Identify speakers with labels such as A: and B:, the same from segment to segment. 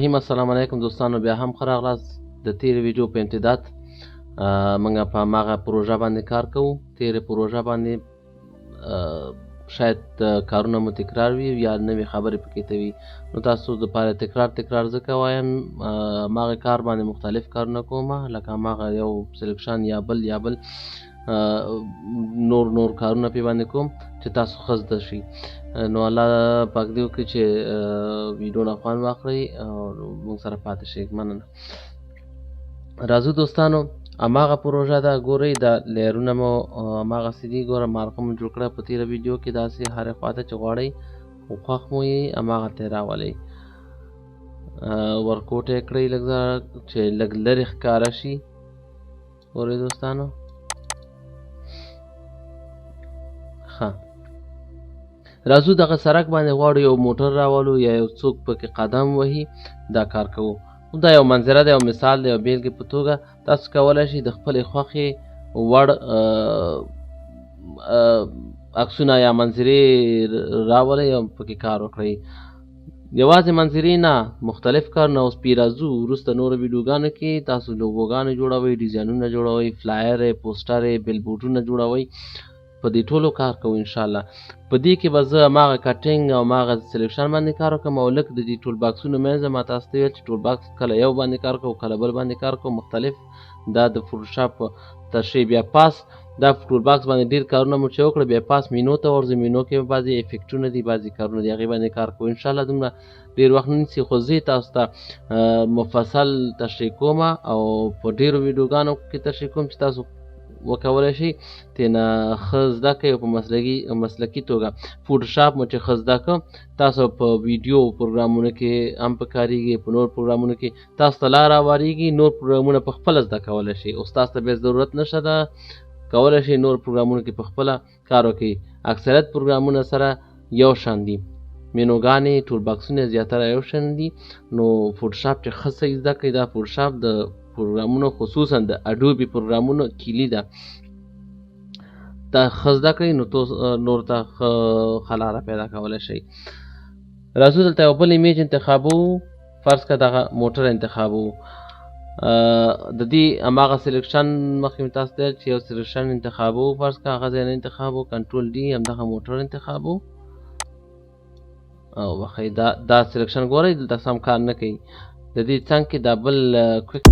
A: الرحیم. السلام علیکم دوستانو، بیا هم ښه راغلاست. د تېرې ویډیو په امتداد موږ په هماغه پروژه باندې کار کوو. تېرې پروژه باندې شاید کارونه مو تکرار وي یا نوې خبرې پکې ته وي، نو تاسو دپاره تکرار ځکه وایم. هماغه کار باندې مختلف کارونه کوم، لکه هماغه یو سلیکشن یا بل نور کارونه پې باندې کوم چې تاسو ښه زده شي. نو الله پاک دې وکړي چې ویډیو نه خوند واخلئ او موږ سره پاتې شئ. مننه. راځو دوستانو، هماغه پروژه ده. ګورئ دا لیرونه مو هماغسې دي. ګوره مارغه مو جوړ کړه په تېره ویډیو کې داسې هرې خوا ته چې غواړئ خوښ مو یې هماغه ته یې راولئ. ورکوټ یې کړئ لږ چې لږ لرې ښکاره شي. ګورئ دوستانو، ښه. راځو دغه سړک باندې غواړو یو موټر راولو یا یو څوک پکې قدم وهي، دا کار کوو. دا یو منظره ده، یو مثال دی، یو بیلګې په توګه تاسو کولی شئ د خپلې خوښې وړ عکسونه یا منظرې راولئ او پکې کار وکړئ. یوازې منظرې نه، مختلف کارونه. اوس پې راځو وروسته نورو ویډیوګانو کې تاسو لوګوګانې جوړوئ، ډیزاینونه جوړوئ، فلایر، پوسټر، بیلبورډونه جوړوئ. په دې ټولو کار کوو انشاءالله. په دې کې به زه هماغه کټینګ او هماغه سلیکشن باندې کار وکړم او لږ د دې ټول باکسونو منځ ما تاسو ته ویل چې ټول باکس کله یو باندې کار کوو کله بل باندې کار کوو، مختلف. دا د فوټوشاپ تشریح. بیا پاس دا ټول باکس باندې ډېر کارونه مو چې وکړه، بیا پاس مینو ته ورځو. مینو کې بعضې افیکټونه دي، بعضې کارونه دي، هغې باندې کار کوو انشاءالله. دومره ډېر وخت نه نیسي، خو زه تاسو ته مفصل تشریح کوم او په ډېرو ویډیوګانو کې تشریح کوم چې تاسو وکولی شئ ترېنه ښه زده کړئ او په مسلکي توګه. فوټوشاپ مو چې ښه زده کړم، تاسو په ویډیو پروګرامونو کې هم په کارېږي، په نور پروګرامونو کې تاسو ته لاره هوارېږي. نور پروګرامونه په خپله زده کولی شئ، استاد ته بیا ضرورت نشته ده. کولی شئ نور پروګرامونو کې په خپله کار وکړئ. اکثریت پروګرامونه سره یو شان دي، مینوګانې ټول باکسونه زیاتره یو شان دي. نو فوټوشاپ چې ښه صحیح زده کړئ، دا فوټوشاپ د پروګرامونو خصوصا د اډوبي پروګرامونو کلي ده. دا ښه زده کړئ نو نور ته ښه لاره پیدا کولی شئ. راځو دلته یو بل ایمیج انتخابوو. فرض که دغه موټر انتخابوو. د دې هماغه سلیکشن مخکې مې تاسو ته ویل چې یو سلیکشن انتخابوو. فرض که هغه ځای نه انتخابوو، کنټرول ډي، همدغه موټر انتخابوو. او بخئ دا سلیکشن ګورئ دلته سم کار نه کوي. د دې څنګ کې دا بل کویک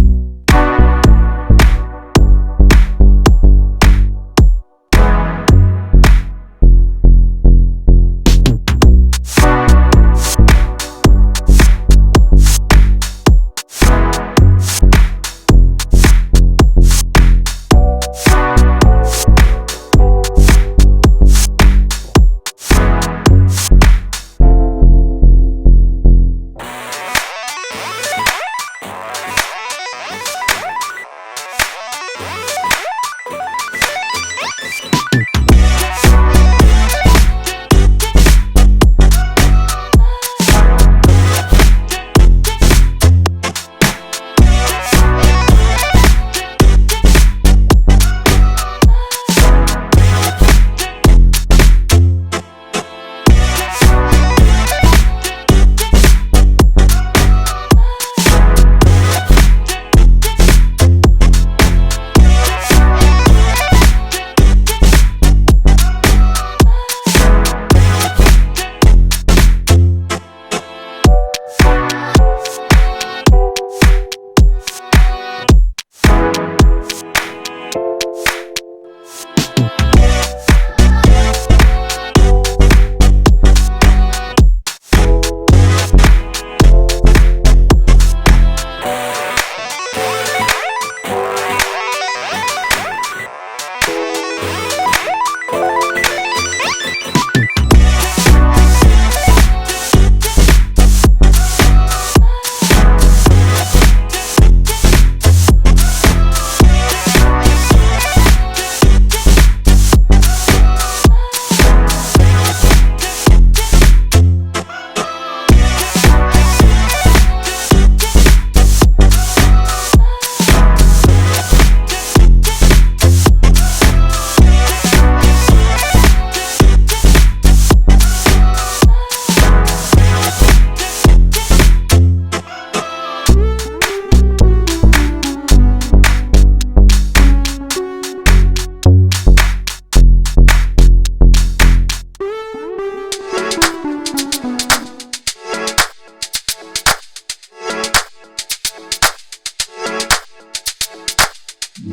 A: درس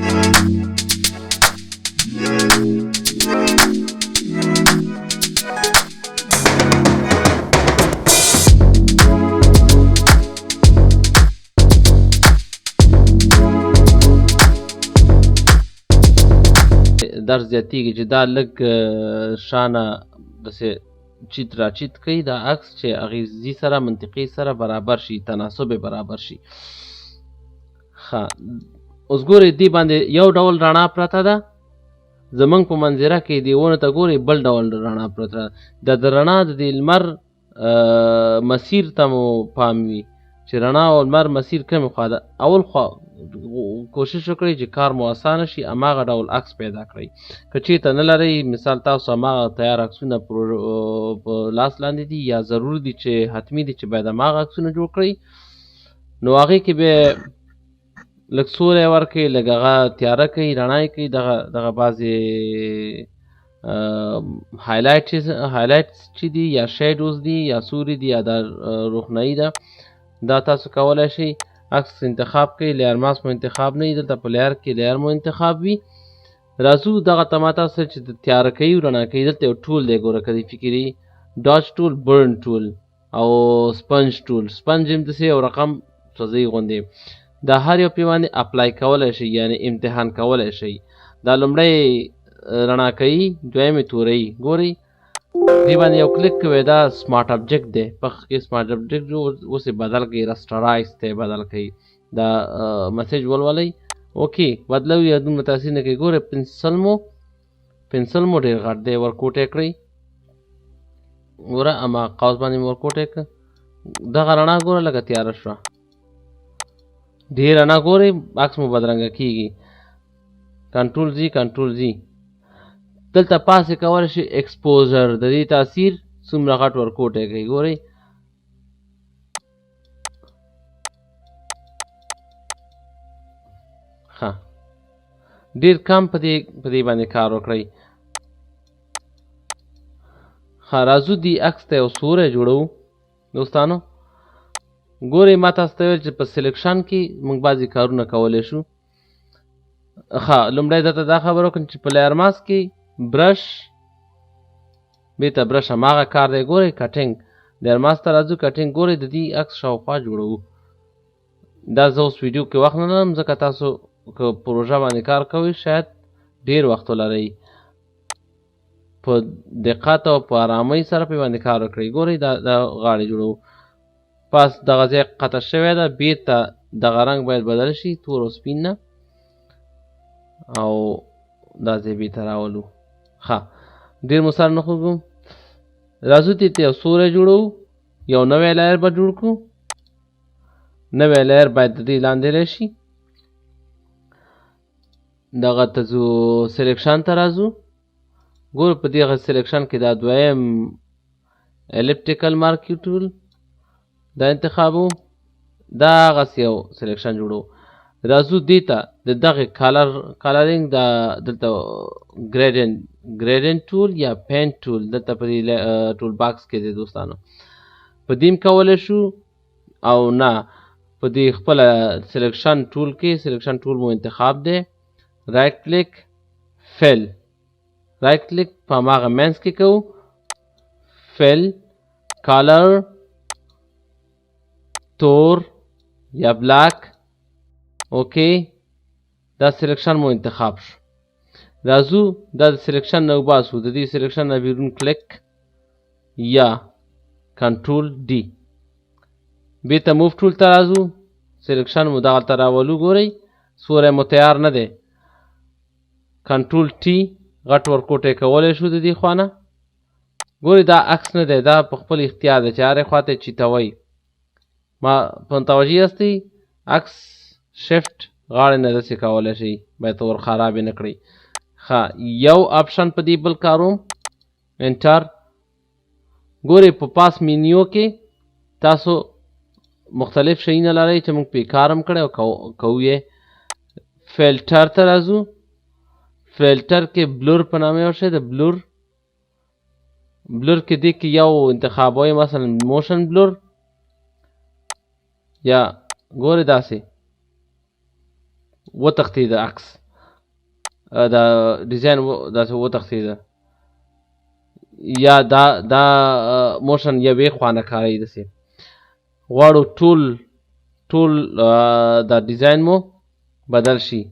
A: زیاتیږي چې دا لږ شانه داسې چیت را چیت کوي دا عکس چې اغیزي سره منطقي سره برابر شي تناسب برابر شي. ښه اوس ګورئ دې باندې یو ډول رڼا پرته ده زمونږ په منظره کې دې ونو ته ګورئ بل ډول رڼا پرته ده. د رڼا د دې لمر مسیر ته مو پام وي چې رڼا او لمر مسیر کومې خوا ده. اول خوا کوشش وکړئ چې کار مو اسانه شي هماغه ډول عکس پیدا کړئ. که چېرته نه لرئ مثال تاسو هماغه تیار عکسونه په لاس لاندې دي یا ضروري دي چې حتمي دي چې باید هماغه عکسونه جوړ کړئ نو هغې کې بیا لږ سوری ورکړئ لږ هغه تیاره کوئ رڼا یې کوئ دغه بعضې هایلایټس چې دي یا شیډوز دي یا سوري دي یا دا روښنایي ده دا تاسو کولی شئ عکس انتخاب کوئ. لیر ماسک مو انتخاب نه وي دلته په لیر کې لیر مو انتخاب وي. راځو دغه ته ما تاسو چې د تیاره کوي او رڼا کوي دلته یو ټول دی ګوره که دې فکري ډاچ ټول برن ټول او سپنج ټول. سپنج هم داسې یو رقم سوځئ غوندې دا هر یو پې باندې اپلای کولی شئ یعنې امتحان کولی شئ. دا لومړی رڼا کوي دویم یې توروي ګورئ دې باندې یو کلیک کوئ دا سمارټ ابجیکټ دی پخ کې سمارټ ابجیکټ جو اوس یې بدل کوئ رسټرایز ته یې بدل کوئ دا مسیج ولولئ اوکې بدلوي یا دومره تاثیر نه کوي. ګورئ پنسل مو ډېر غټ دی ورکوټی کړئ ګوره اما قوس باندې مې ورکوټی کړه دغه رڼا ګوره لږه تیاره شوه ډېر رڼا ګورئ عکس مو بدرنګه کېږي. کنټرول زی دلته پاسې کولی شي ایکسپوزر د دې تاثیر څومره غټ ورکوټی کوي ګورئ ښه ډېر کم په دې باندې کار وکړئ. ښه راځو دې عکس ته یو سوری جوړوو دوستانو. ګورئ ما تاسو ته ویل چې په سلیکشن کې موږ بعضې کارونه کولی شو. ښه لومړی درته دا خبره وکړم چې په لیر ماسک کې برش بیرته برش هماغه کار دی ګورئ کټینګ لیر ماسک ته راځو کټینګ ګورئ د دې عکس شاوخوا جوړوو. دا زه اوس ویډیو کې وخت نه لرم ځکه تاسو که پروژه باندې کار کوئ شاید ډېر وخت ولرئ په دقت او په ارامۍ سره پې باندې کار وکړئ. ګورئ دا غاړې جوړوو پاس دغه ځای قطع شوی ده بیرته دغه رنګ باید بدل شي تور او سپین نه او دا ځای بیرته راولو. ښه ډېر مو سر نه خوږو راځو دې ته یو سوری جوړوو یو نوی لایر به جوړ کړو. نوی لایر باید د دې لاندې راشي دغه ته ځو سلیکشن ته راځو ګورو په دغه سلیکشن کې دا دویم الیپټیکل مارکي ټول دا انتخابو دا هغسې یو سلیکشن جوړو. راځو دې ته د دغې کالرینګ دا دلته ګریډینټ ټول یا پینټ ټول دلته په دې ټول باکس کې دی دوستانو په دې هم کولی شو او نه په دې خپله سلیکشن ټول کې سلیکشن ټول مو انتخاب دی رایټ کلیک فل رایټ کلیک په هماغه مینس کې کوو فل کالر تور یا بلاک اوکې دا سلیکشن مو انتخاب شو. راځو دا د سلیکشن نه وباسو د دې سلیکشن نه بیرون کلیک یا کنټرول ډي بیرته موف ټول ته راځو سلیکشن مو دغلته راولو ګورئ سوری مو تیار نه دی کنټرول ټي غټ ورکوټی کولی شو د دې خوا نه ګورئ دا عکس نه دی دا په خپل اختیار دی چې هرې خوا ته یې چیتوئ ما په متوجه یاستئ عکس شفت غاړې نه داسې کولی شئ باید ور خراب یې نه کړئ. ښه یو آپشن په دې بل کاروم انټر ګورئ په پاس مینیو کې تاسو مختلف شیونه لرئ چې موږ پې کار هم کړی او کوو یې. فلټر ته راځو فلټر کې بلور په نامه یو شی د بلور کې دې کې یو انتخابوئ مثلا موشن بلور یا ګورئ داسې وتښتېده عکس دا ډیزاین داسې وتښتېده یا دا موشن یوې خوا نه کاروي داسې غواړو ټول دا ډیزاین مو بدل شي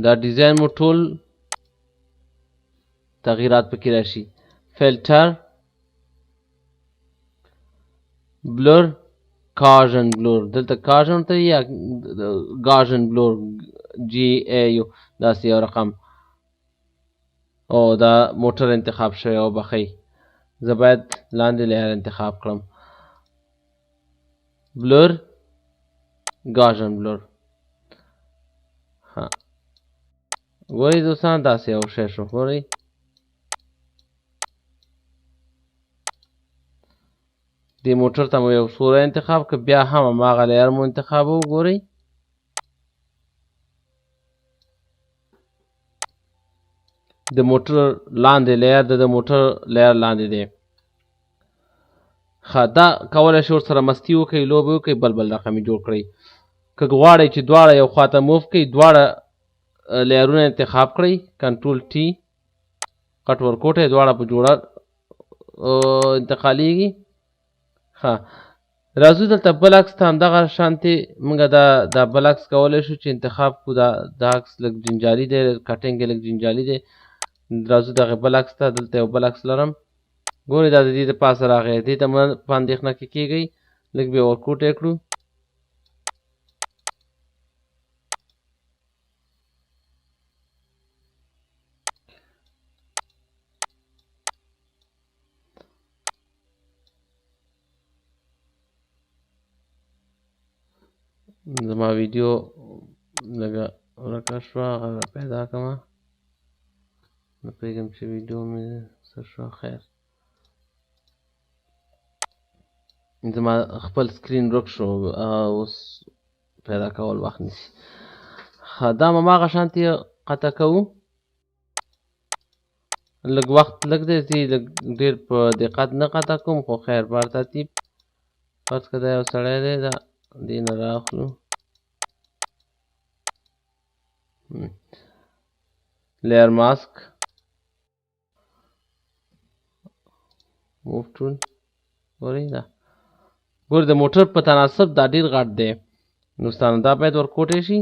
A: دا ډیزاین مو ټول تغییرات پکې راشي فلټر بلور کاژن بلور دلته کاژن ته یا گاژن بلور جی ای یو داسې یو رقم او دا موټر انتخاب شوی او بخۍ زه باید لاندې لیر انتخاب کړم بلور گاژن بلور ها ګورئ دوستان داسې یو شی شو ګورئ دې موټر ته مو یو سوری انتخاب که بیا هم هماغه لیر مو انتخابوو ګورئ د موټر لاندې لیر د موټر لیر لاندې دی ښه دا کولی شئ ورسره مستي وکړئ لوبې وکړئ بل رقم یې جوړ کړئ که غواړئ چې دواړه یو خواته موف کړئ دواړه لیرونه انتخاب کړئ کنټرول ټي کټ ورکوټئ دواړه په جوړه انتقالیږي ښه راځو دلته بل عکس ته همدغه شانتې موږ دا بل عکس کولی شو چې انتخاب کړو دا عکس لږ جنجالي دی کټینګ یې لږ جنجالي دی راځو دغه بل عکس ته دلته یو بل عکس لرم ګورئ دا د دې د پاسه راغی دې ته مه په اندېښنه کې کېږئ لږ بیا ورکوټ یې کړو زما ویډیو لږه ورکه شوه هغه پیدا کړمه نه پوهېږم چې ویډیو مې څه شوه خیر زما خپل سکرین ورک شو اوس پیدا کول وخت نیسي دا هم هماغه شانتې قطع کوو لږ وخت لږ دی لږ ډېر په دقت نه قطع کوم خو خیر بار ترتیب فرض که دا یو سړی دی دا دې نه رااخلو لیر ماسک موف ټول ګورئ دا ګورئ د موټر په تناسب دا ډېر غټ دی دوستانو دا باید ورکوټی شي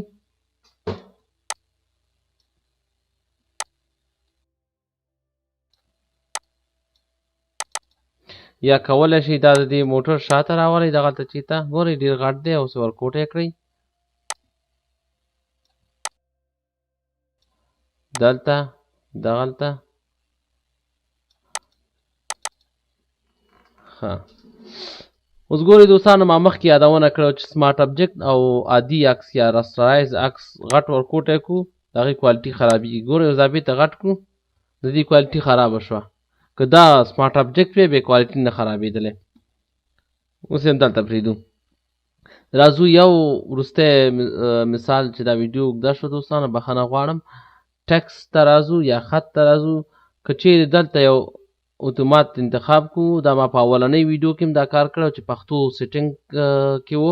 A: یا کولی شئ دا د دې موټر شاته راولئ دغلته چېرته ګورئ ډېر غټ دی اوس ورکوټی کړئ دلته دغلته ښه اوس ګورئ دوستانو ما مخکې یادونه کړې چې سمارټ ابجکټ او عادي عکس یا راسټرایز عکس غټ ورکوټی کړو د هغې کوالټي خرابېږي ګورئ اوس دا بېرته غټ کړو د دې کوالټي خرابه شوه که دا سمارټ ابجکټ وی بې کوالټي نه خرابېدلی اوس یې هم دلته پرېږدو راځو یو وروستی مثال چې دا ویډیو اوږده شوه دوستانو بخښنه غواړم ټکس ته راځو یا خط ته راځو که چیرې دلته یو اتومات انتخاب کړو دا ما په اولنۍ ویډیو کې هم دا کار کړی چې پښتو سیټینګ کې و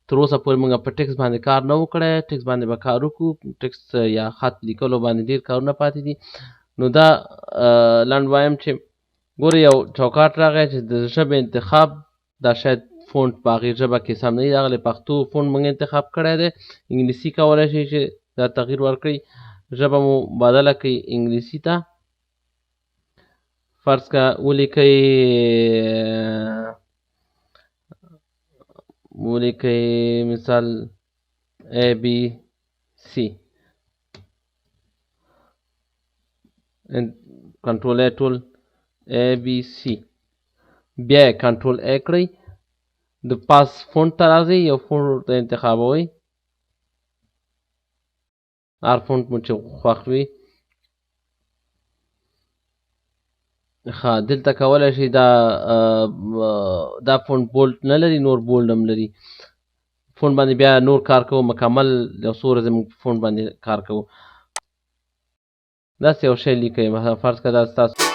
A: تر اوسه پورې موږ په ټکس باندې کار نه و کړی ټکس باندې به کار وکړو ټکس یا خط لیکلو باندې ډېر کارونه پاتې دي نو دا لنډ وایم چې ګورئ یو چوکاټ راغی چې د ژبې انتخاب دا شاید فونټ په هغې ژبه کې سم نه دی راغلی پښتو فونټ موږ انتخاب کړی دی انګلیسي کولی شئ چې دا تغییر ورکړئ ژبه مو بدله کړئ انګلیسي ته فرض که ولیکئ مثال ABC کنټرول A ټول ABC بیا یې کنټرول A کړئ د پاس فونټ ته راځئ یو فونټ ته انتخابوئ هر فونټ مو چې خوښ وي ښه دلته کولی شئ دا فونټ بولډ نه لري نور بولډ هم لري فونټ باندې بیا نور کار کوو مکمل یو څو ورځې موږ فونټ باندې کار کوو داسې یو شی لیکئ فرض که دا ستاسو